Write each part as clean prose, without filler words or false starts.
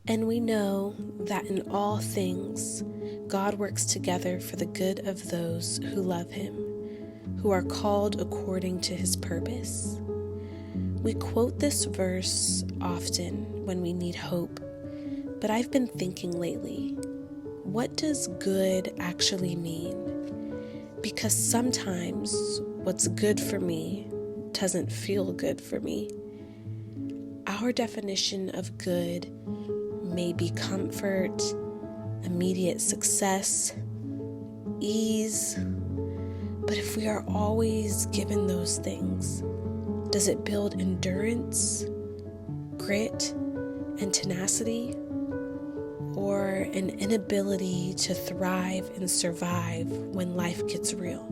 And we know that in all things, God works together for the good of those who love Him, who are called according to His purpose. We quote this verse often when we need hope, but I've been thinking lately, what does good actually mean? Because sometimes what's good for me doesn't feel good for me. Our definition of good may be comfort, immediate success, ease, but if we are always given those things, does it build endurance, grit, and tenacity, or an inability to thrive and survive when life gets real?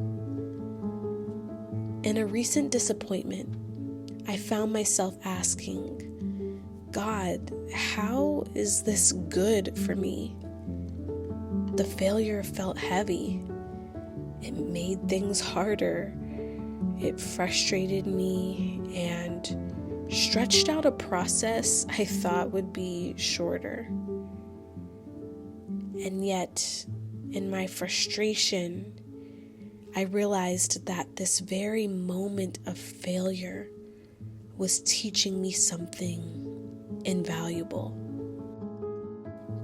In a recent disappointment, I found myself asking, God, how is this good for me? The failure felt heavy. It made things harder. It frustrated me and stretched out a process I thought would be shorter. And yet, in my frustration, I realized that this very moment of failure was teaching me something invaluable.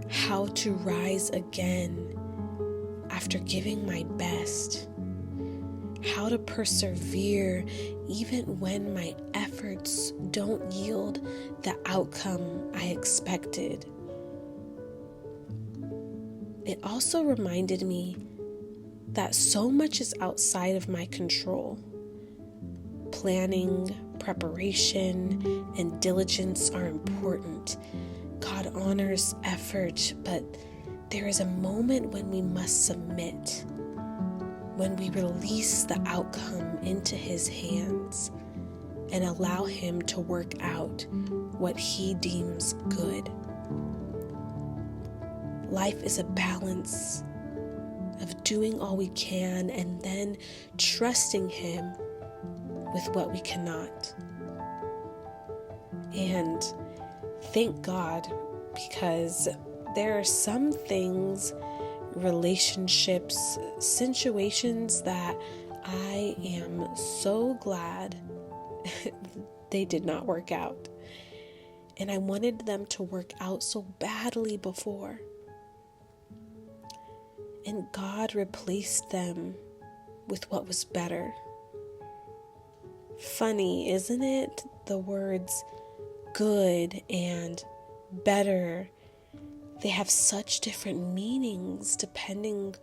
How to rise again after giving my best. How to persevere even when my efforts don't yield the outcome I expected. It also reminded me that so much is outside of my control. Planning, preparation, and diligence are important. God honors effort, but there is a moment when we must submit, when we release the outcome into His hands and allow Him to work out what He deems good. Life is a balance of doing all we can and then trusting Him with what we cannot. And thank God, because there are some things, relationships, situations that I am so glad they did not work out. And I wanted them to work out so badly before. And God replaced them with what was better. Funny, isn't it? The words good and better, they have such different meanings depending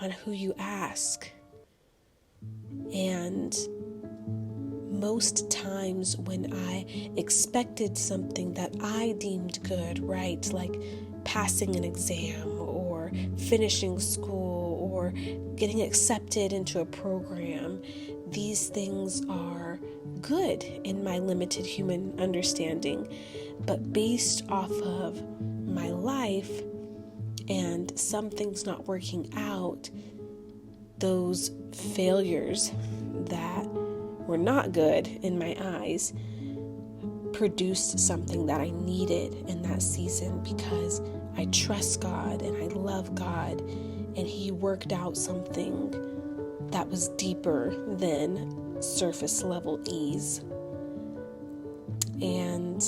on who you ask. And most times when I expected something that I deemed good, right, like passing an exam or finishing school or getting accepted into a program, these things are good in my limited human understanding, but based off of my life and some things not working out, those failures that were not good in my eyes produced something that I needed in that season because I trust God and I love God, and He worked out something that was deeper than surface level ease. And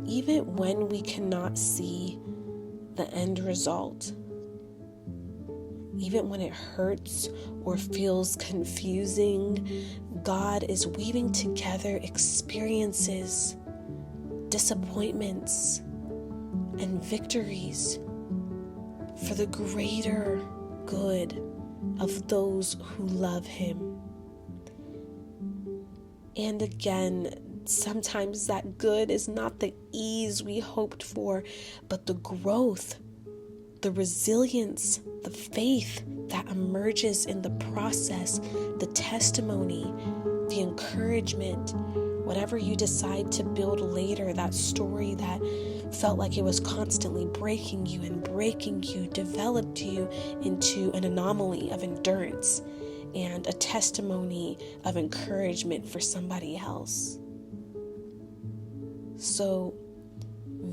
even when we cannot see the end result, even when it hurts or feels confusing, God is weaving together experiences, disappointments, and victories for the greater good of those who love Him. And again, sometimes that good is not the ease we hoped for, but the growth, the resilience, the faith that emerges in the process, the testimony, the encouragement, whatever you decide to build later, that story that felt like it was constantly breaking you, developed you into an anomaly of endurance and a testimony of encouragement for somebody else. So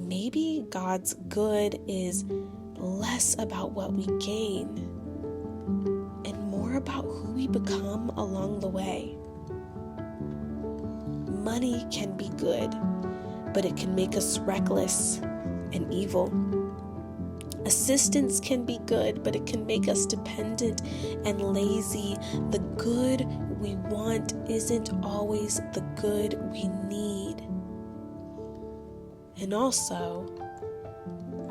maybe God's good is less about what we gain and more about who we become along the way. Money can be good, but it can make us reckless and evil. Assistance can be good, but it can make us dependent and lazy. The good we want isn't always the good we need. And also,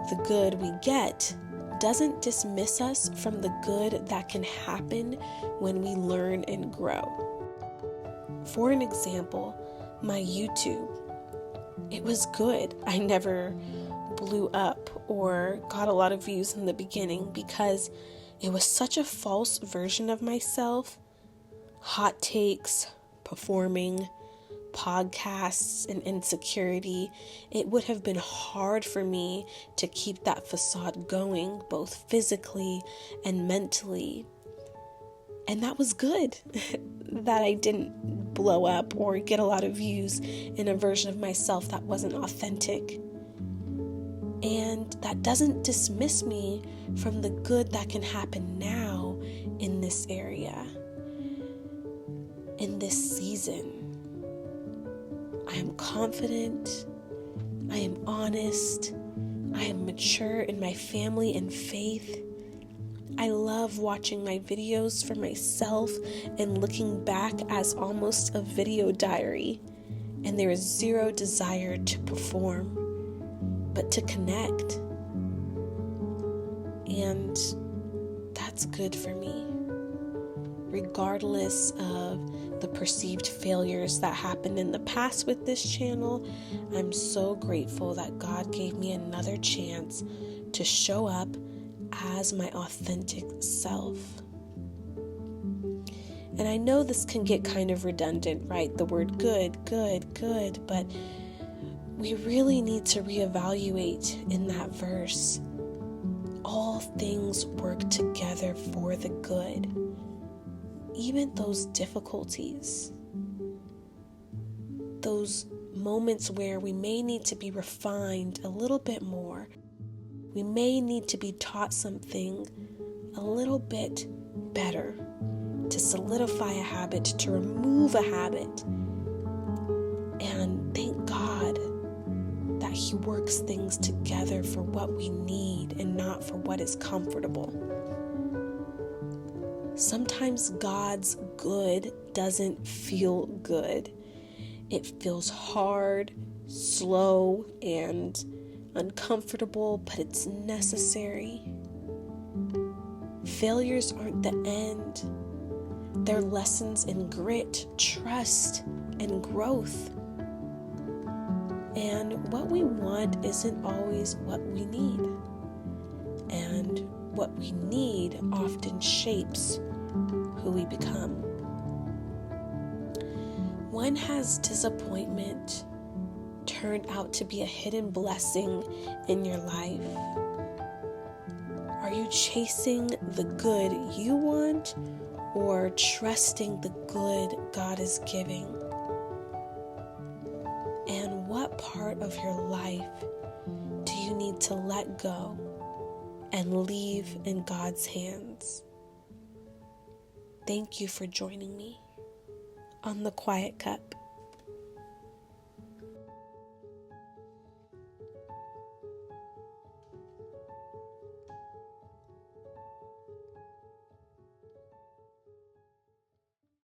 the good we get doesn't dismiss us from the good that can happen when we learn and grow. For an example, my YouTube, it was good. I never blew up or got a lot of views in the beginning because it was such a false version of myself. Hot takes, performing, podcasts, and insecurity. It would have been hard for me to keep that facade going, both physically and mentally. And that was good that I didn't blow up or get a lot of views in a version of myself that wasn't authentic. And that doesn't dismiss me from the good that can happen now in this area, in this season. I am confident, I am honest, I am mature in my family and faith. I love watching my videos for myself and looking back as almost a video diary. And there is zero desire to perform, but to connect. And that's good for me. Regardless of the perceived failures that happened in the past with this channel, I'm so grateful that God gave me another chance to show up as my authentic self. And I know this can get kind of redundant, right? The word good, but we really need to reevaluate in that verse. All things work together for the good. Even those difficulties, those moments where we may need to be refined a little bit more. We may need to be taught something a little bit better to solidify a habit, to remove a habit. And thank God that He works things together for what we need and not for what is comfortable. Sometimes God's good doesn't feel good. It feels hard, slow, and uncomfortable, but it's necessary. Failures aren't the end. They're lessons in grit, trust, and growth. And what we want isn't always what we need. And what we need often shapes who we become. When has disappointment turned out to be a hidden blessing in your life? Are you chasing the good you want or trusting the good God is giving? And what part of your life do you need to let go and leave in God's hands? Thank you for joining me on The Quiet Cup.